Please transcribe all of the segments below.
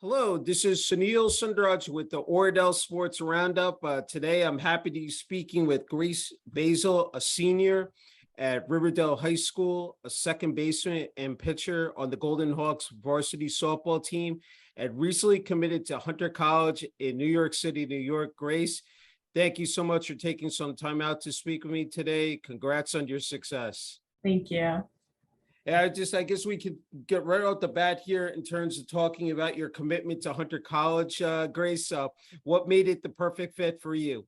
Hello, this is Sunil Sunder Raj with the Oradell Sports Round-Up. Today, I'm happy to be speaking with Grace Basil, a senior at River Dell High School, a second baseman and pitcher on the Golden Hawks varsity softball team, and recently committed to Hunter College in New York City, New York. Grace, thank you so much for taking some time out to speak with me today. Congrats on your success. Thank you. Yeah, I guess we could get right out the bat here in terms of talking about your commitment to Hunter College, Grace. What made it the perfect fit for you?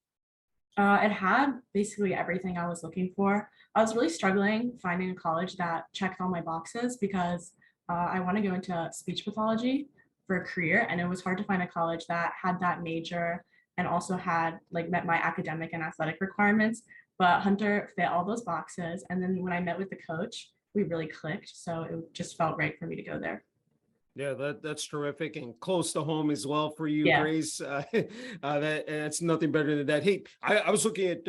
It had basically everything I was looking for. I was really struggling finding a college that checked all my boxes because I want to go into speech pathology for a career, and it was hard to find a college that had that major and also had met my academic and athletic requirements. But Hunter fit all those boxes, and then when I met with the coach, we really clicked. So it just felt right for me to go there. Yeah, that's terrific and close to home as well for you, Yeah. Grace. That's nothing better than that. Hey, I was looking at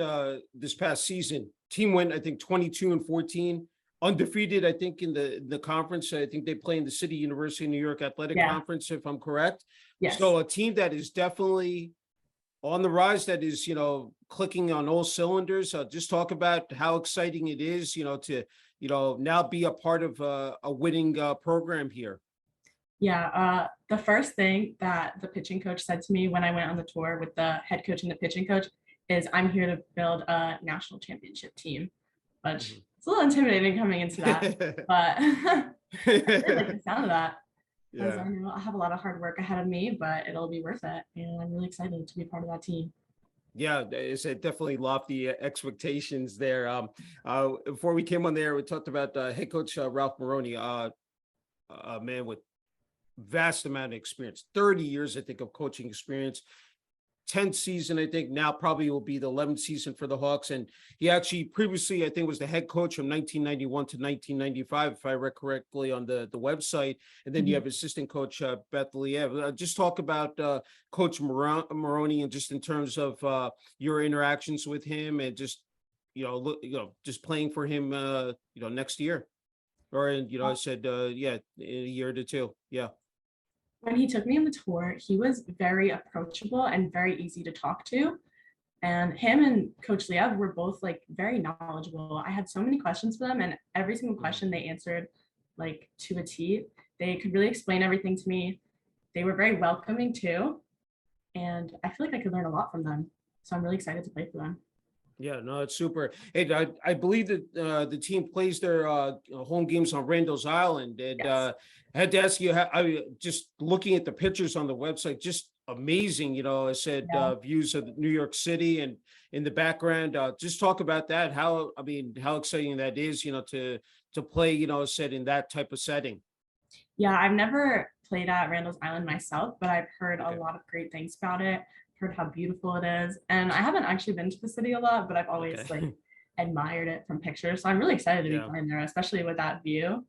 this past season. Team went, I think, 22-14, undefeated. I think in the conference. I think they play in the City University of New York Athletic Yeah. Conference, if I'm correct. Yes. So a team that is definitely on the rise, that is, clicking on all cylinders. Just talk about how exciting it is, to, now be a part of a winning program here. Yeah, the first thing that the pitching coach said to me when I went on the tour with the head coach and the pitching coach is, I'm here to build a national championship team, which it's a little intimidating coming into that, but I really like the sound of that because I know I have a lot of hard work ahead of me, but it'll be worth it. And I'm really excited to be part of that team. Yeah, it's definitely lofty expectations there. Before we came on there, we talked about head coach Ralph Moroney, a man with vast amount of experience, 30 years, I think, of coaching experience. 10th season, I think now probably will be the 11th season for the Hawks. And he actually previously, I think, was the head coach from 1991 to 1995, if I read correctly on the website. And then you have assistant coach Beth Liev. Just talk about Coach Moroney and just in terms of your interactions with him and just, just playing for him, next year. Or, I said, in a year to two. Yeah. When he took me on the tour, he was very approachable and very easy to talk to. And him and Coach Liev were both very knowledgeable. I had so many questions for them, and every single question they answered to a T. They could really explain everything to me. They were very welcoming too. And I feel like I could learn a lot from them. So I'm really excited to play for them. Yeah, no, it's super. Hey, I believe that the team plays their home games on Randall's Island, and Yes. I had to ask you, I just looking at the pictures on the website, just amazing. I said views of New York City and in the background. Just talk about that. How exciting that is, to play, said in that type of setting. Yeah, I've never played at Randall's Island myself, but I've heard a lot of great things about it. Heard how beautiful it is, and I haven't actually been to the city a lot, but I've always admired it from pictures. So I'm really excited to be playing there, especially with that view.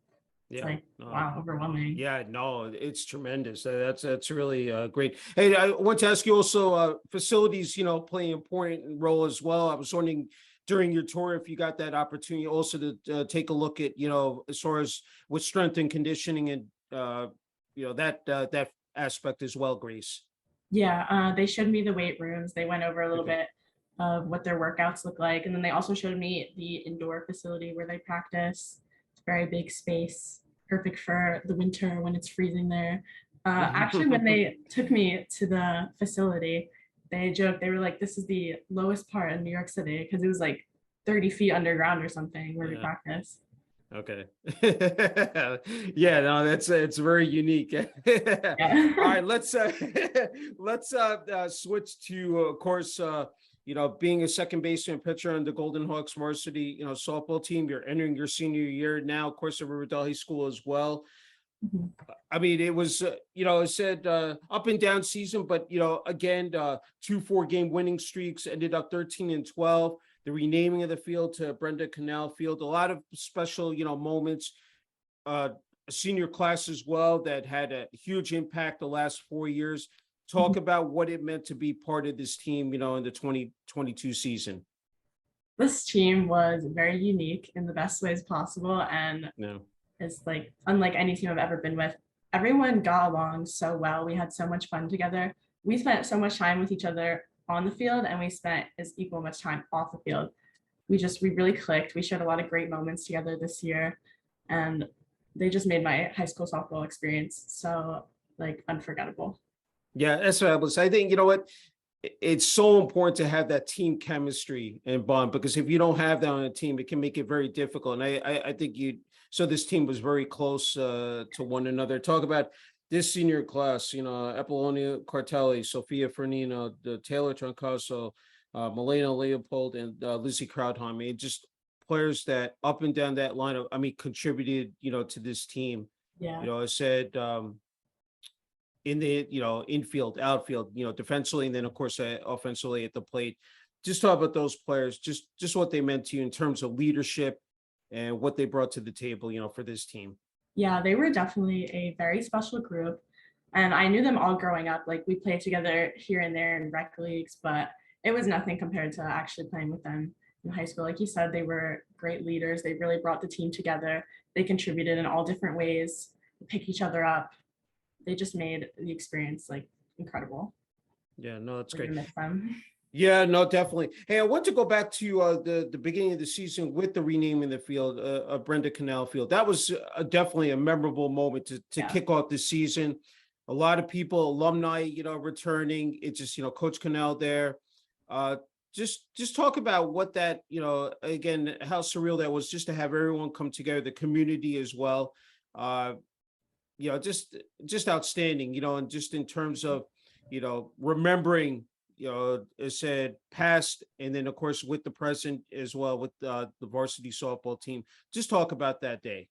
It's wow, overwhelming. Yeah, no, it's tremendous. That's really great. Hey, I want to ask you also, facilities, play an important role as well. I was wondering during your tour if you got that opportunity also to take a look at, as far as with strength and conditioning and that aspect as well, Grace. Yeah, they showed me the weight rooms. They went over a little bit of what their workouts look like, and then they also showed me the indoor facility where they practice. It's a very big space, perfect for the winter when it's freezing there. Actually, when they took me to the facility, they joked, they were like, this is the lowest part in New York City because it was 30 feet underground or something where we practice. Okay. Yeah, no, it's very unique. All right, let's switch to of course being a second baseman pitcher on the Golden Hawks varsity softball team. You're entering your senior year now, of course, at River Dell High School as well. I mean, it was it said up and down season, but again, 2 4-game winning streaks, ended up 13-12. The renaming of the field to Brenda Canal Field, a lot of special, moments, a senior class as well that had a huge impact the last 4 years. Talk about what it meant to be part of this team, in the 2022 season. This team was very unique in the best ways possible, and is unlike any team I've ever been with. everyone got along so well. We had so much fun together. We spent so much time with each other on the field, and we spent as equal much time off the field. We really clicked. We shared a lot of great moments together this year, and they just made my high school softball experience so like unforgettable. Yeah, that's what I was. I think, you know what, it's so important to have that team chemistry and bond, because if you don't have that on a team, it can make it very difficult. And I think so this team was very close to one another. Talk about this senior class, you know, Apollonia Cartelli, Sophia Fernino, the Taylor Troncaso, Milena Leopold, and Lizzie Krautheim. I mean, just players that up and down that lineup, I mean, contributed, you know, to this team. Yeah. You know, I said, in the, you know, infield, outfield, you know, defensively, and then of course offensively at the plate. Just talk about those players, just what they meant to you in terms of leadership and what they brought to the table, you know, for this team. Yeah, they were definitely a very special group. And I knew them all growing up. Like we played together here and there in rec leagues, but it was nothing compared to actually playing with them in high school. Like you said, they were great leaders. They really brought the team together. They contributed in all different ways, pick each other up. They just made the experience like incredible. Yeah, no, that's We're great. gonna miss them. Yeah, no, definitely. Hey, I want to go back to the beginning of the season with the renaming the field, Brenda Canal Field. That was definitely a memorable moment to Yeah. kick off the season. A lot of people, alumni, you know, returning. It's just, you know, Coach Canal there. Uh, just talk about what that, you know, again, how surreal that was, just to have everyone come together, the community as well. You know, just outstanding, you know, and just in terms of, you know, remembering, you know, it said past, and then of course with the present as well, with the varsity softball team. Just talk about that day.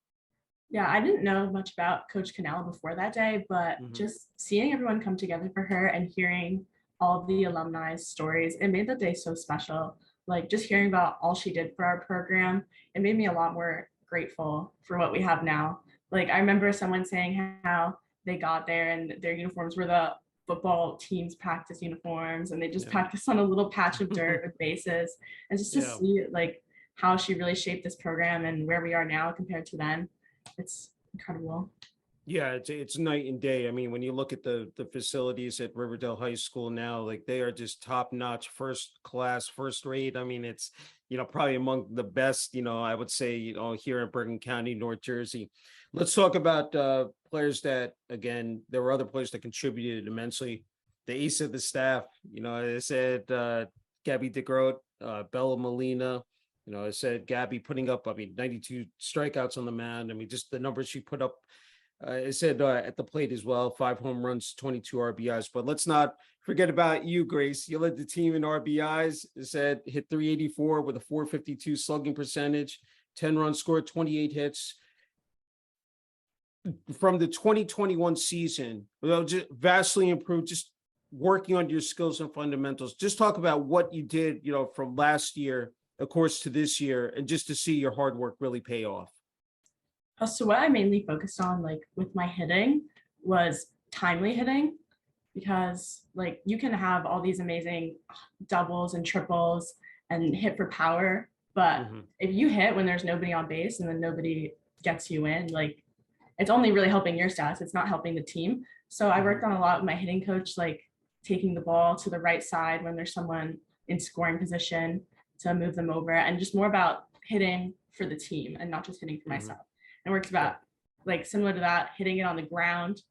Yeah, I didn't know much about Coach Cannell before that day, but Mhm. just seeing everyone come together for her and hearing all of the alumni stories, it made the day so special. Like just hearing about all she did for our program, it made me a lot more grateful for what we have now. Like I remember someone saying how they got there and their uniforms were the football team's practice uniforms, and they just Yeah. practiced on a little patch of dirt with bases. And just to Yeah. see like how she really shaped this program and where we are now compared to then, it's incredible. Yeah, it's night and day. I mean, when you look at the facilities at River Dell High School now, like they are just top notch, first class, first rate. I mean, it's, you know, probably among the best, you know, I would say, you know, here in Bergen County, North Jersey. Let's talk about players that, again, there were other players that contributed immensely. The ace of the staff, you know, I said Gabby DeGroat, Bella Molina. You know, I said Gabby putting up, I mean, 92 strikeouts on the mound. I mean, just the numbers she put up. It said at the plate as well, 5 home runs, 22 RBIs. But let's not forget about you, Grace. You led the team in RBIs. It said hit 384 with a 452 slugging percentage, 10 runs scored, 28 hits. From the 2021 season, well, just vastly improved, just working on your skills and fundamentals. Just talk about what you did, you know, from last year, of course, to this year, and just to see your hard work really pay off. So what I mainly focused on like with my hitting was timely hitting, because like you can have all these amazing doubles and triples and hit for power, but Mhm. if you hit when there's nobody on base and then nobody gets you in, like it's only really helping your stats. It's not helping the team. So I worked on a lot with my hitting coach, like taking the ball to the right side when there's someone in scoring position to move them over, and just more about hitting for the team and not just hitting for myself. And works about like similar to that, hitting it on the ground.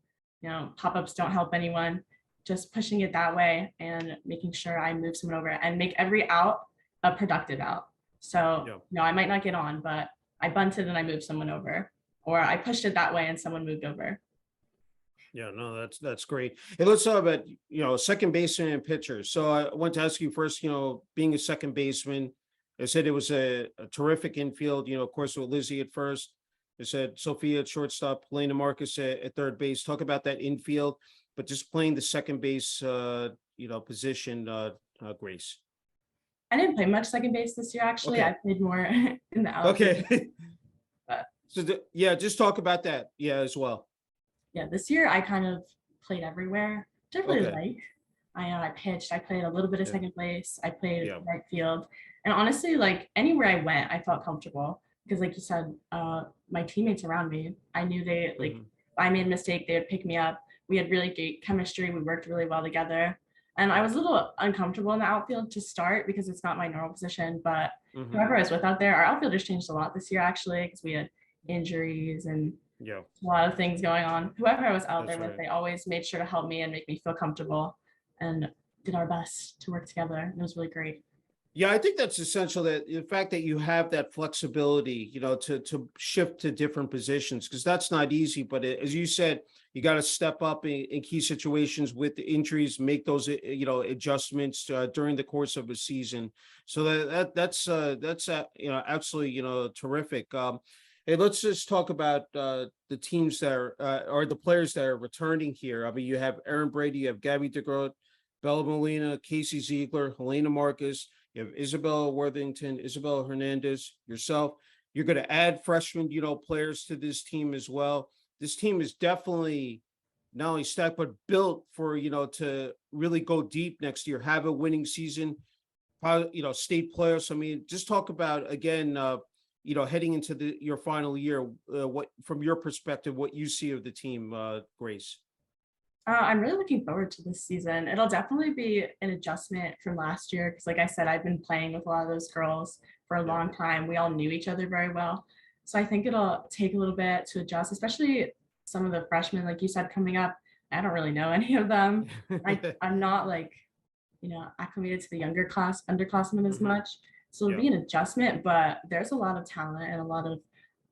You know, pop-ups don't help anyone. Just pushing it that way and making sure I move someone over and make every out a productive out. So, Yeah. you know, I might not get on, but I bunted and I moved someone over, or I pushed it that way and someone moved over. Yeah, no, that's great. Hey, let's talk about, you know, second baseman and pitcher. So I want to ask you first, you know, being a second baseman, I said it was a terrific infield, you know, of course, with Lizzie at first. I said Sophia at shortstop, Helena Marcus at third base. Talk about that infield, but just playing the second base, you know, position, Grace. I didn't play much second base this year, actually. Okay. I played more in the outfield. Okay. But So yeah, just talk about that. Yeah, as well. yeah, this year I kind of played everywhere, which I really Okay. like. I pitched, I played a little bit of Yeah. second place, I played Yeah. right field. And honestly, like anywhere I went, I felt comfortable because like you said, my teammates around me, I knew they like Mhm. I made a mistake, they would pick me up. We had really great chemistry. We worked really well together. And I was a little uncomfortable in the outfield to start because it's not my normal position. But Mhm. whoever I was with out there, our outfielders changed a lot this year, actually, because we had injuries and Yeah, a lot of things going on. Whoever I was out that's there with, right. they always made sure to help me and make me feel comfortable and did our best to work together. It was really great. Yeah, I think that's essential, that the fact that you have that flexibility, to shift to different positions, because that's not easy. But as you said, you got to step up in key situations with the injuries, make those adjustments during the course of a season. So that's absolutely terrific. Hey, let's just talk about the teams that are the players that are returning here. I mean, you have Aaron Brady, you have Gabby DeGroat, Bella Molina, Casey Ziegler, Helena Marcus. You have Isabella Worthington, Isabella Hernandez, yourself. You're going to add freshman, players to this team as well. This team is definitely not only stacked, but built for, to really go deep next year, have a winning season, state playoffs. I mean, just talk about, again, heading into your final year, what, from your perspective, what you see of the team, Grace. I'm really looking forward to this season. It'll definitely be an adjustment from last year because, like I said, I've been playing with a lot of those girls for a Yeah. long time. We all knew each other very well. So I think it'll take a little bit to adjust, especially some of the freshmen, like you said, coming up. I don't really know any of them. I'm not like, acclimated to the younger underclassmen as Mhm. much. So it'll Yeah. be an adjustment, but there's a lot of talent and a lot of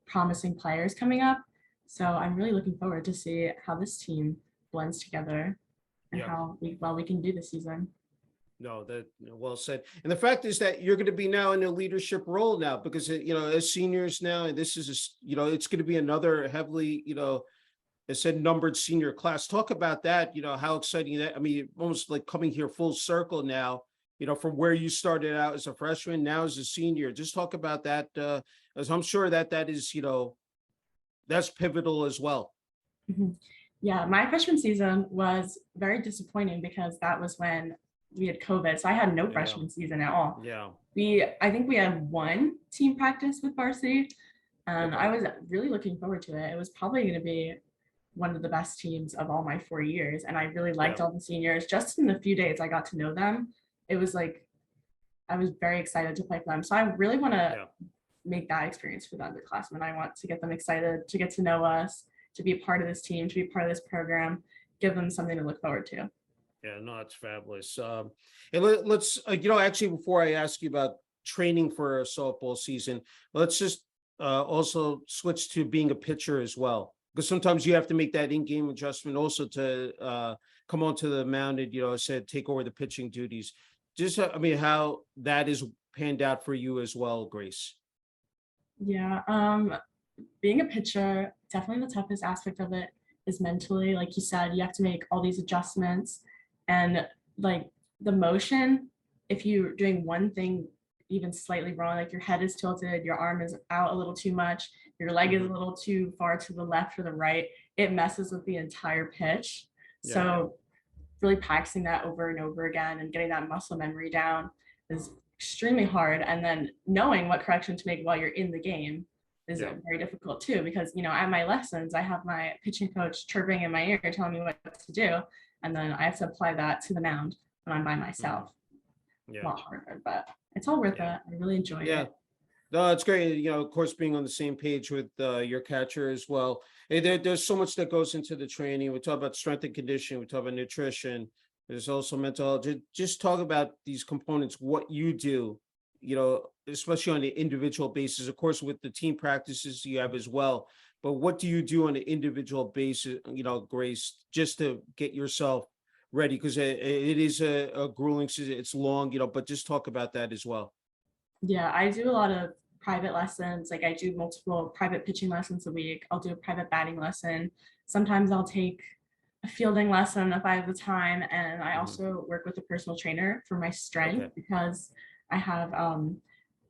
promising players coming up. So I'm really looking forward to see how this team blends together and Yeah. how we can do this season. No, well said. And the fact is that you're going to be now in a leadership role now, because as seniors now, and this is it's going to be another heavily as said numbered senior class. Talk about that. How exciting that. I mean, almost like coming here full circle now. From where you started out as a freshman, now as a senior. Just talk about that, as I'm sure that is that's pivotal as well. Mhm. Yeah, my freshman season was very disappointing because that was when we had COVID. So I had no Yeah, freshman season at all. yeah, I think we had one team practice with varsity, and I okay, was really looking forward to it. It was probably going to be one of the best teams of all my 4 years, and I really yeah, liked all the seniors. Just in the few days I got to know them, it was like I was very excited to play for them. So I really want to yeah. make that experience for the underclassmen. I want to get them excited to get to know us, to be a part of this team, to be part of this program, give them something to look forward to. Yeah, no, it's fabulous. And let's, actually, before I ask you about training for a softball season, let's just also switch to being a pitcher as well, because sometimes you have to make that in-game adjustment also to come onto the mound and, said take over the pitching duties. Just, I mean, how that is panned out for you as well, Grace. Yeah, being a pitcher, definitely the toughest aspect of it is mentally. Like you said, you have to make all these adjustments and like the motion. If you're doing one thing even slightly wrong, like your head is tilted, your arm is out a little too much, your leg is a Mhm. little too far to the left or the right, it messes with the entire pitch. Yeah, So really practicing that over and over again and getting that muscle memory down is extremely hard. And then knowing what correction to make while you're in the game is yeah. very difficult too, because at my lessons, I have my pitching coach chirping in my ear, telling me what to do. And then I have to apply that to the mound when I'm by Mhm. myself. A Yeah, lot harder, but it's all worth it. yeah, I really enjoy yeah. it. No, it's great. Of course, being on the same page with your catcher as well. Hey, there's so much that goes into the training. We talk about strength and conditioning. We talk about nutrition. There's also mental health. Just talk about these components, what you do, especially on an individual basis. Of course, with the team practices you have as well. But what do you do on an individual basis, Grace, just to get yourself ready? Because it is a grueling season. It's long, but just talk about that as well. Yeah, I do a lot of private lessons. Like I do multiple private pitching lessons a week. I'll do a private batting lesson. Sometimes I'll take a fielding lesson if I have the time. And I Mhm. also work with a personal trainer for my Okay. strength because I have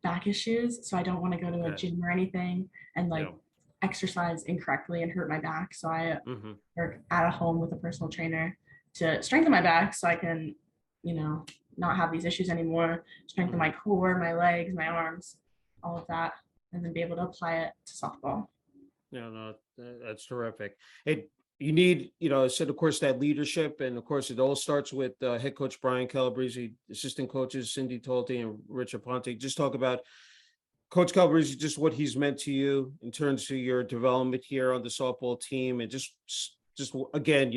back issues. So I don't want to go to a Okay. gym or anything and Yeah. like exercise incorrectly and hurt my back. So I Hmm. work at a home with a personal trainer to strengthen my back so I can, you know, not have these issues anymore, strengthen Hmm. my core, my legs, my arms, all of that, and then be able to apply it to softball. No, that's terrific. You need, I said, of course, that leadership, and of course, it all starts with head coach Brian Calabrese, assistant coaches Cindy Tolte and Richard Ponte. Just talk about Coach Calabrese, just what he's meant to you in terms of your development here on the softball team, and just again,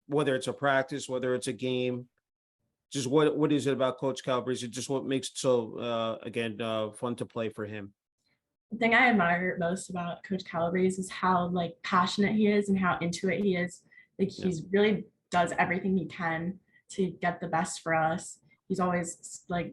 whether it's a practice, whether it's a game, just what is it about Coach Calabrese? Just what makes it so again fun to play for him? The thing I admire most about Coach Calabrese is how like passionate he is and how into it he is. Like Yeah. he's really does everything he can to get the best for us. He's always like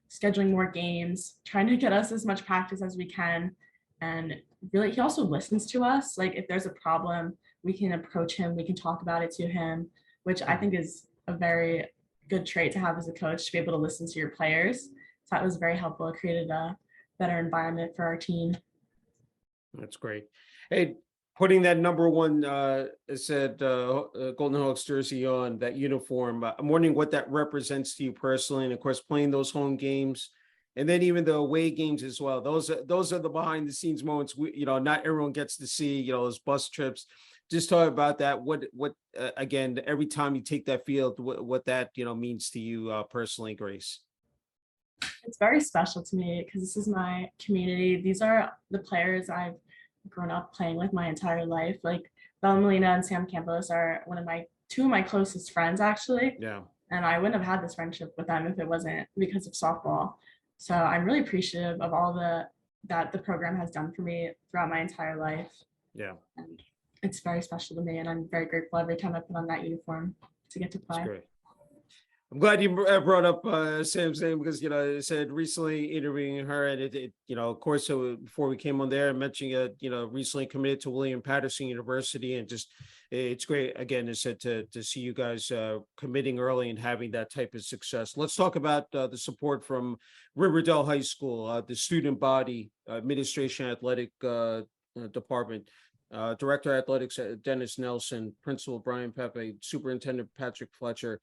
scheduling more games, trying to get us as much practice as we can. And really, he also listens to us. Like if there's a problem, we can approach him, we can talk about it to him, which I think is a very good trait to have as a coach, to be able to listen to your players. So that was very helpful. It created a better environment for our team. That's great. Hey, putting that number one, said Golden Hawks jersey on, that uniform, I'm wondering what that represents to you personally, and of course, playing those home games, and then even the away games as well. Those are the behind the scenes moments. Not everyone gets to see. Those bus trips. Just talk about that. What again? Every time you take that field, what that means to you personally, Grace. It's very special to me because this is my community. These are the players I've grown up playing with my entire life. Like Bella Molina and Sam Campos are two of my closest friends, actually. Yeah. And I wouldn't have had this friendship with them if it wasn't because of softball. So I'm really appreciative of all that the program has done for me throughout my entire life. Yeah. And it's very special to me, and I'm very grateful every time I put on that uniform to get to play. That's great. I'm glad you brought up Sam's name, because I said recently interviewing her, and it of course, so before we came on there, mentioning recently committed to William Patterson University, and just it's great again, as said, to see you guys committing early and having that type of success. Let's talk about the support from River Dell High School, the student body, administration, athletic department. Director of Athletics Dennis Nelson, Principal Brian Pepe, Superintendent Patrick Fletcher.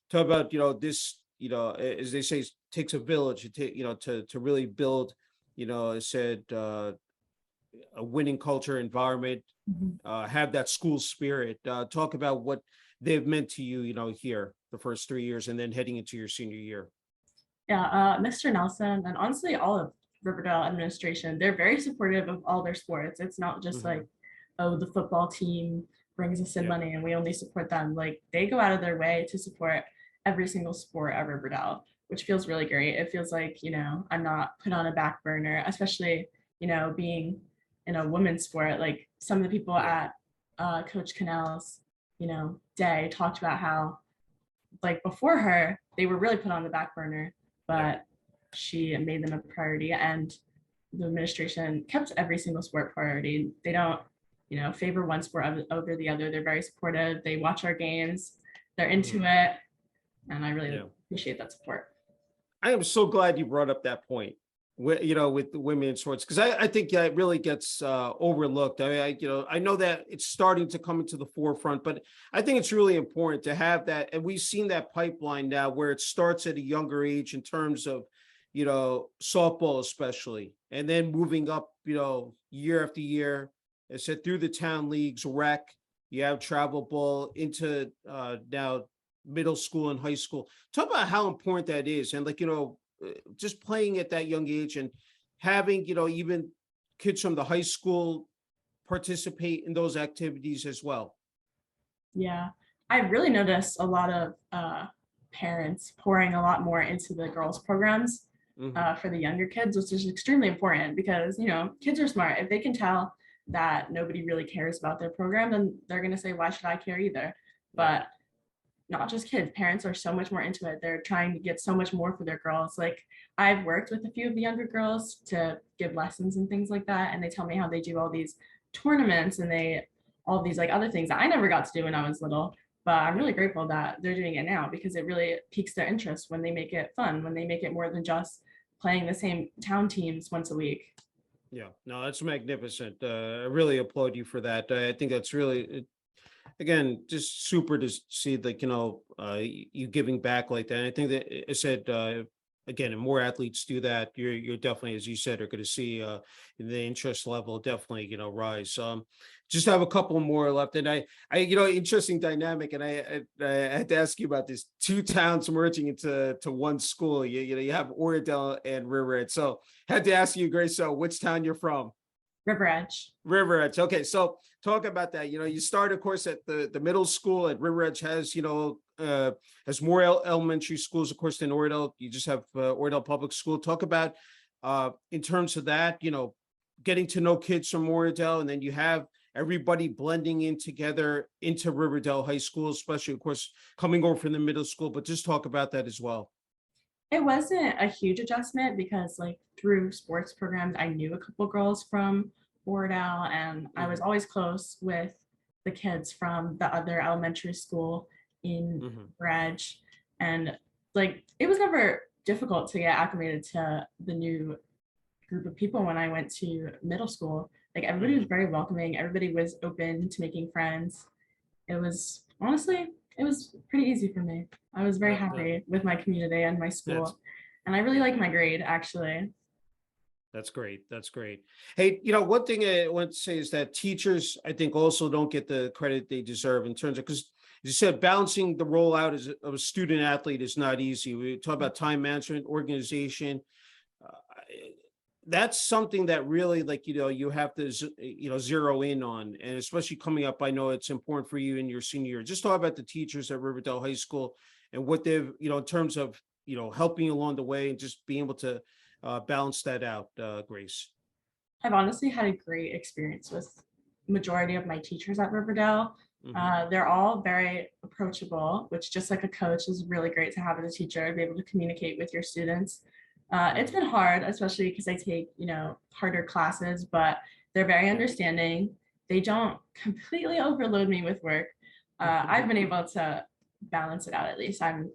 Talk about this, as they say, takes a village to really build, I said, a winning culture environment, have that school spirit. Talk about what they've meant to you, here the first 3 years, and then heading into your senior year. Yeah, Mr. Nelson, and honestly all of Riverdale administration, they're very supportive of all their sports. It's not just like, oh, the football team brings us in money and we only support them. Like they go out of their way to support every single sport at Riverdale, which feels really great. It feels like, I'm not put on a back burner, especially, being in a women's sport. Like some of the people at Coach Cannell's, day talked about how like before her, they were really put on the back burner, but she made them a priority, and the administration kept every single sport priority. They don't favor one sport over the other. They're very supportive. They watch our games. They're into it. And I really appreciate that support. I am so glad you brought up that point, with the women in sports, because I think that really gets overlooked. I know that it's starting to come into the forefront, but I think it's really important to have that. And we've seen that pipeline now where it starts at a younger age in terms of, softball especially, and then moving up, year after year. I said through the town leagues, rec, you have travel ball into now middle school and high school. Talk about how important that is. And just playing at that young age and having, even kids from the high school participate in those activities as well. Yeah, I really noticed a lot of parents pouring a lot more into the girls programs for the younger kids, which is extremely important because, kids are smart. If they can tell that nobody really cares about their program, then they're going to say, why should I care either? But not just kids, parents are so much more into it. They're trying to get so much more for their girls. Like I've worked with a few of the younger girls to give lessons and things like that. And they tell me how they do all these tournaments and all these like other things that I never got to do when I was little. But I'm really grateful that they're doing it now because it really piques their interest when they make it fun, when they make it more than just playing the same town teams once a week. Yeah, no, that's magnificent. I really applaud you for that. I think that's really, again, just super to see you giving back like that. And I think that I said again, and more athletes do that, you're definitely, as you said, are going to see the interest level definitely, rise. Just have a couple more left, and interesting dynamic, and I had to ask you about this: two towns merging into one school. You have Oradell and River Edge. So had to ask you, Grace, so which town you're from? River Edge. River Edge. Okay, so talk about that. You start, of course, at the middle school, and River Edge has more elementary schools, of course, than Oradell. You just have Oradell Public School. Talk about in terms of that, getting to know kids from Oradell, and then you have everybody blending in together into River Dell High School, especially, of course, coming over from the middle school. But just talk about that as well. It wasn't a huge adjustment because like through sports programs, I knew a couple girls from Oradell, and I was always close with the kids from the other elementary school in Bridge. And like, it was never difficult to get acclimated to the new group of people when I went to middle school. Like everybody was very welcoming. Everybody was open to making friends. It was honestly, it was pretty easy for me. I was very happy with my community and my school. And I really like my grade, actually. That's great. That's great. Hey, one thing I want to say is that teachers, I think, also don't get the credit they deserve in terms of, because you said balancing the role out of a student athlete is not easy. We talk about time management, organization. That's something that really, like, you have to, zero in on, and especially coming up, I know it's important for you in your senior year. Just talk about the teachers at River Dell High School and what they've, in terms of, helping you along the way and just being able to balance that out, Grace. I've honestly had a great experience with majority of my teachers at Riverdale. They're all very approachable, which just like a coach is really great to have as a teacher, to be able to communicate with your students. It's been hard, especially because I take, harder classes, but they're very understanding. They don't completely overload me with work. I've been able to balance it out at least. I've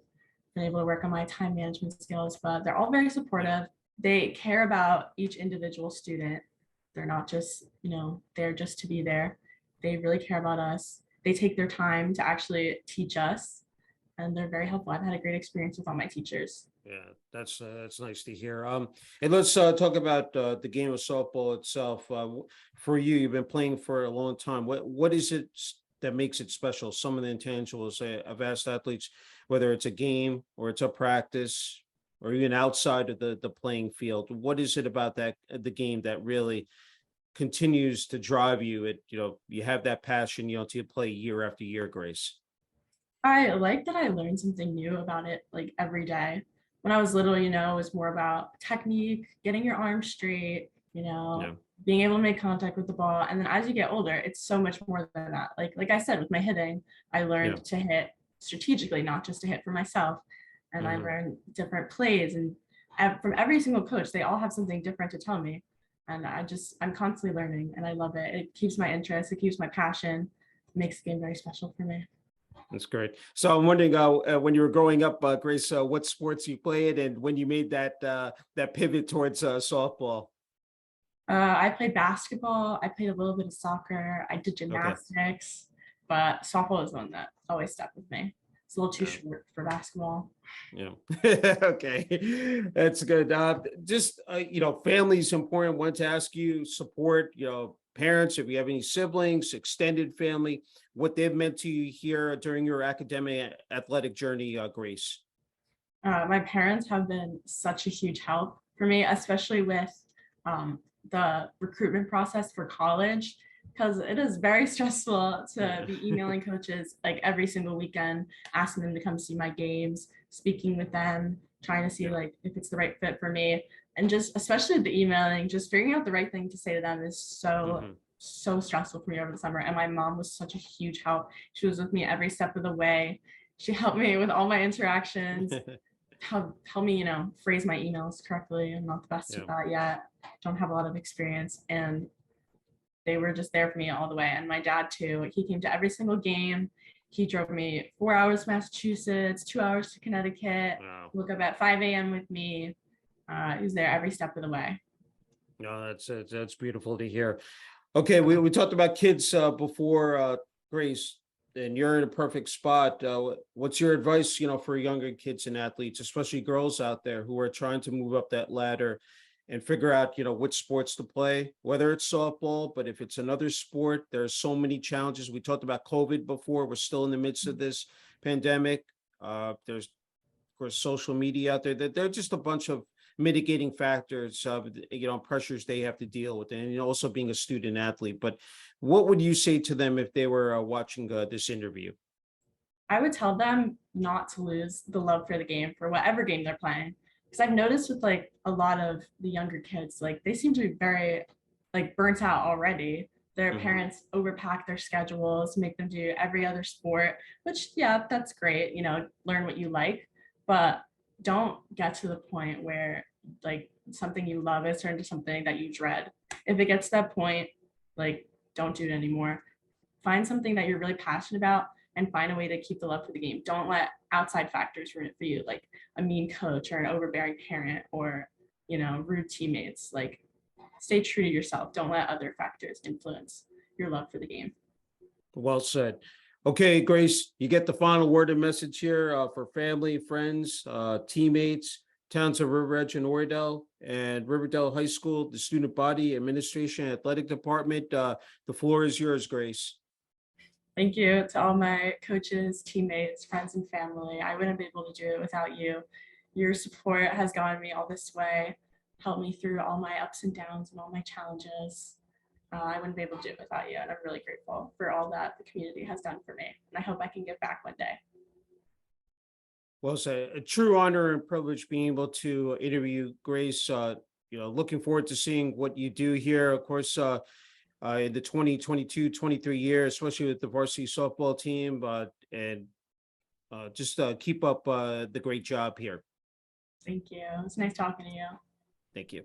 been able to work on my time management skills, but they're all very supportive. They care about each individual student. They're not just, there just to be there. They really care about us. They take their time to actually teach us, and they're very helpful. I've had a great experience with all my teachers. Yeah, that's nice to hear. And let's talk about the game of softball itself. For you, you've been playing for a long time. What is it that makes it special? Some of the intangibles of asked athletes, whether it's a game or it's a practice or even outside of the playing field. What is it about the game that really continues to drive you? You have that passion, to play year after year, Grace. I like that I learned something new about it like every day. When I was little, it was more about technique, getting your arm straight, being able to make contact with the ball. And then as you get older, it's so much more than that. Like I said, with my hitting, I learned to hit strategically, not just to hit for myself. And I learned different plays, and from every single coach, they all have something different to tell me. And I'm constantly learning, and I love it. It keeps my interest, it keeps my passion, it makes the game very special for me. That's great. So I'm wondering, when you were growing up, Grace, what sports you played, and when you made that pivot towards softball. I played basketball. I played a little bit of soccer. I did gymnastics, but softball is one that always stuck with me. It's a little too short for basketball. Yeah. Okay. That's good. Just, family is important. Want to ask you, support, parents, if you have any siblings, extended family, what they've meant to you here during your academic athletic journey, Grace. My parents have been such a huge help for me, especially with the recruitment process for college, because it is very stressful to be emailing coaches like every single weekend, asking them to come see my games, speaking with them, trying to see like if it's the right fit for me. And just especially the emailing, just figuring out the right thing to say to them is so stressful for me over the summer. And my mom was such a huge help. She was with me every step of the way. She helped me with all my interactions, help me, phrase my emails correctly. I'm not the best at that yet. Don't have a lot of experience. And they were just there for me all the way. And my dad too, he came to every single game. He drove me 4 hours to Massachusetts, 2 hours to Connecticut, woke up at 5 a.m. with me. He was there every step of the way. No, that's beautiful to hear. Okay, we talked about kids before, Grace. and you're in a perfect spot. What's your advice, for younger kids and athletes, especially girls out there who are trying to move up that ladder and figure out, which sports to play, whether it's softball, but if it's another sport, there's so many challenges. We talked about COVID before. We're still in the midst of this pandemic. There's, of course, social media out there. That they're just a bunch of mitigating factors, pressures they have to deal with, and also being a student athlete. But what would you say to them if they were watching this interview? I would tell them not to lose the love for the game for whatever game they're playing. Because I've noticed with like a lot of the younger kids, like they seem to be very like burnt out already. Their Mhm. parents overpack their schedules, make them do every other sport, which yeah, that's great, learn what you like, but don't get to the point where like something you love is turned to something that you dread. If it gets to that point, like don't do it anymore. Find something that you're really passionate about and find a way to keep the love for the game. Don't let outside factors ruin it for you, like a mean coach or an overbearing parent or, rude teammates. Like stay true to yourself. Don't let other factors influence your love for the game. Well said. Okay, Grace, you get the final word and message here for family, friends, teammates, towns of River Edge and Oradell, and River Dell High School, the student body, administration, athletic department. The floor is yours, Grace. Thank you to all my coaches, teammates, friends, and family. I wouldn't be able to do it without you. Your support has gotten me all this way, helped me through all my ups and downs and all my challenges. I wouldn't be able to do it without you, and I'm really grateful for all that the community has done for me. And I hope I can give back one day. Well, it's a true honor and privilege being able to interview Grace. Looking forward to seeing what you do here. Of course, in the 2022-23 year, especially with the varsity softball team, and just keep up the great job here. Thank you. It's nice talking to you. Thank you.